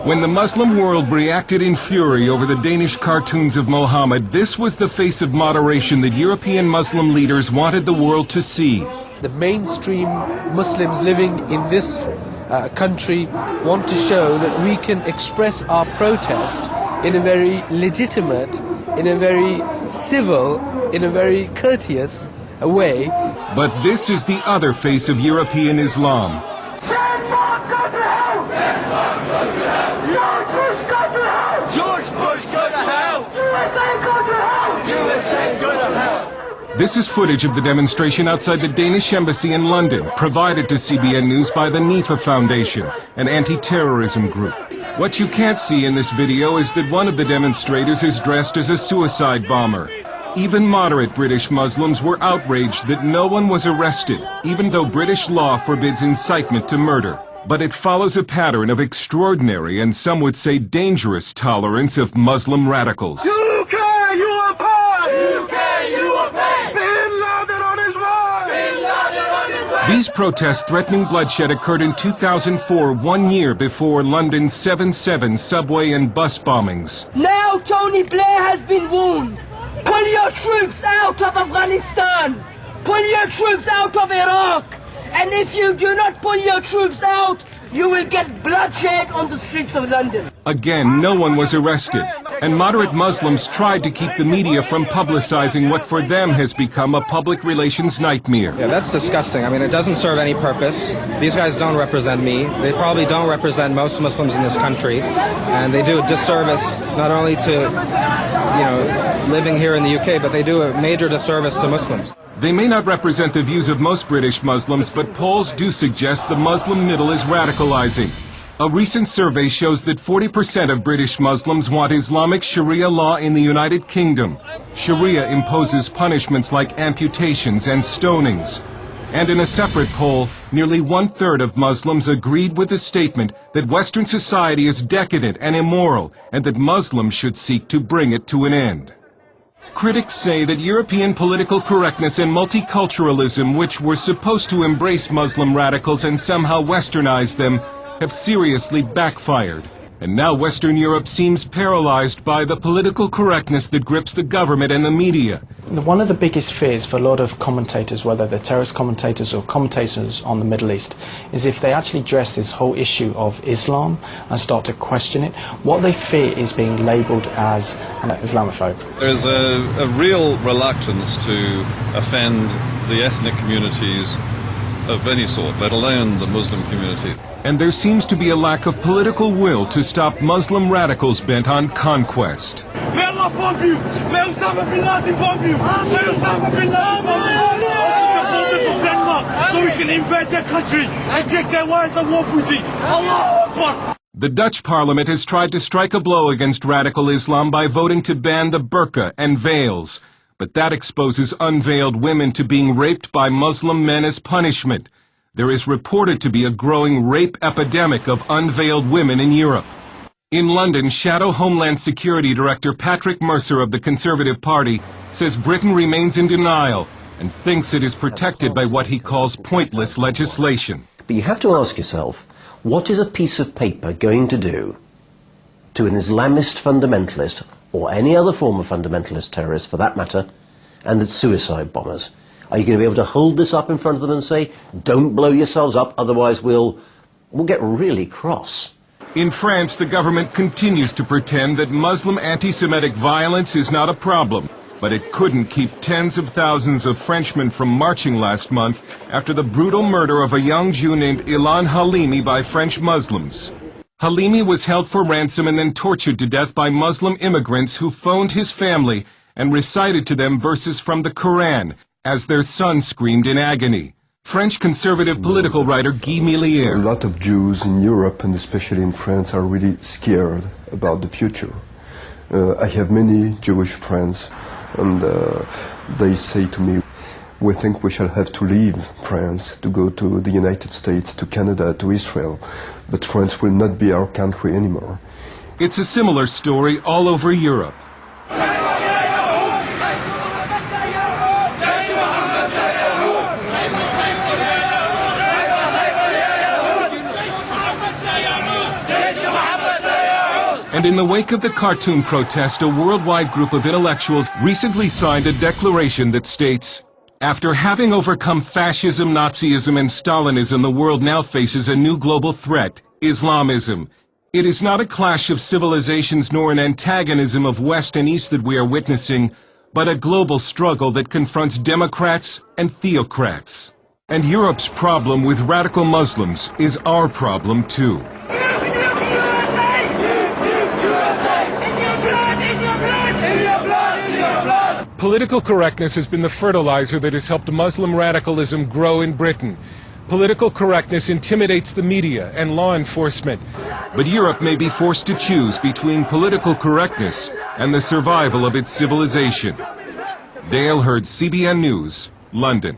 When the Muslim world reacted in fury over the Danish cartoons of Mohammed, this was the face of moderation that European Muslim leaders wanted the world to see. The mainstream Muslims living in this country want to show that we can express our protest in a very legitimate, in a very civil, in a very courteous way. But this is the other face of European Islam. This is footage of the demonstration outside the Danish embassy in London, provided to CBN News by the NIFA Foundation, an anti-terrorism group. What you can't see in this video is that one of the demonstrators is dressed as a suicide bomber. Even moderate British Muslims were outraged that no one was arrested, even though British law forbids incitement to murder. But it follows a pattern of extraordinary and some would say dangerous tolerance of Muslim radicals. UK, you are paid! UK, you are paid! Bin Laden on his way! Bin Laden on his way! These protests threatening bloodshed occurred in 2004, 1 year before London's 7/7 subway and bus bombings. Now Tony Blair has been warned. Pull your troops out of Afghanistan. Pull your troops out of Iraq. And if you do not pull your troops out, you will get bloodshed on the streets of London. Again, no one was arrested, and moderate Muslims tried to keep the media from publicizing what for them has become a public relations nightmare. Yeah, that's disgusting. I mean, it doesn't serve any purpose. These guys don't represent me. They probably don't represent most Muslims in this country, and they do a disservice not only to, living here in the UK, but they do a major disservice to Muslims. They may not represent the views of most British Muslims, but polls do suggest the Muslim middle is radicalizing. A recent survey shows that 40% of British Muslims want Islamic Sharia law in the United Kingdom. Sharia imposes punishments like amputations and stonings. And in a separate poll, nearly 1/3 of Muslims agreed with the statement that Western society is decadent and immoral, and that Muslims should seek to bring it to an end. Critics say that European political correctness and multiculturalism, which were supposed to embrace Muslim radicals and somehow westernize them, have seriously backfired. And now Western Europe seems paralyzed by the political correctness that grips the government and the media. One of the biggest fears for a lot of commentators, whether they're terrorist commentators or commentators on the Middle East, is if they actually address this whole issue of Islam and start to question it, what they fear is being labelled as an Islamophobe. There's a real reluctance to offend the ethnic communities of any sort, let alone the Muslim community. And there seems to be a lack of political will to stop Muslim radicals bent on conquest. May Allah bomb you! May Osama bin Laden bomb you! May Osama bin Laden bomb you! Of Denmark, so we can invade their country and take their wives and war booty! Allahu Akbar! The Dutch parliament has tried to strike a blow against radical Islam by voting to ban the burqa and veils. But that exposes unveiled women to being raped by Muslim men as punishment. There is reported to be a growing rape epidemic of unveiled women in Europe. In London, Shadow Homeland Security Director Patrick Mercer of the Conservative Party says Britain remains in denial and thinks it is protected by what he calls pointless legislation. But you have to ask yourself, what is a piece of paper going to do to an Islamist fundamentalist, or any other form of fundamentalist terrorist for that matter, and its suicide bombers? Are you going to be able to hold this up in front of them and say, don't blow yourselves up, otherwise we'll get really cross? In France, the government continues to pretend that Muslim anti-Semitic violence is not a problem, but it couldn't keep tens of thousands of Frenchmen from marching last month after the brutal murder of a young Jew named Ilan Halimi by French Muslims. Halimi was held for ransom and then tortured to death by Muslim immigrants who phoned his family and recited to them verses from the Quran as their son screamed in agony. French conservative political writer Guy Millier. A lot of Jews in Europe, and especially in France, are really scared about the future. I have many Jewish friends, and they say to me, we think we shall have to leave France to go to the United States, to Canada, to Israel, but France will not be our country anymore. It's a similar story all over Europe. And in the wake of the Khartoum protest, a worldwide group of intellectuals recently signed a declaration that states, "After having overcome fascism, Nazism, and Stalinism, the world now faces a new global threat, Islamism. It is not a clash of civilizations nor an antagonism of West and East that we are witnessing, but a global struggle that confronts democrats and theocrats. And Europe's problem with radical Muslims is our problem too." Political correctness has been the fertilizer that has helped Muslim radicalism grow in Britain. Political correctness intimidates the media and law enforcement. But Europe may be forced to choose between political correctness and the survival of its civilization. Dale Hurd, CBN News, London.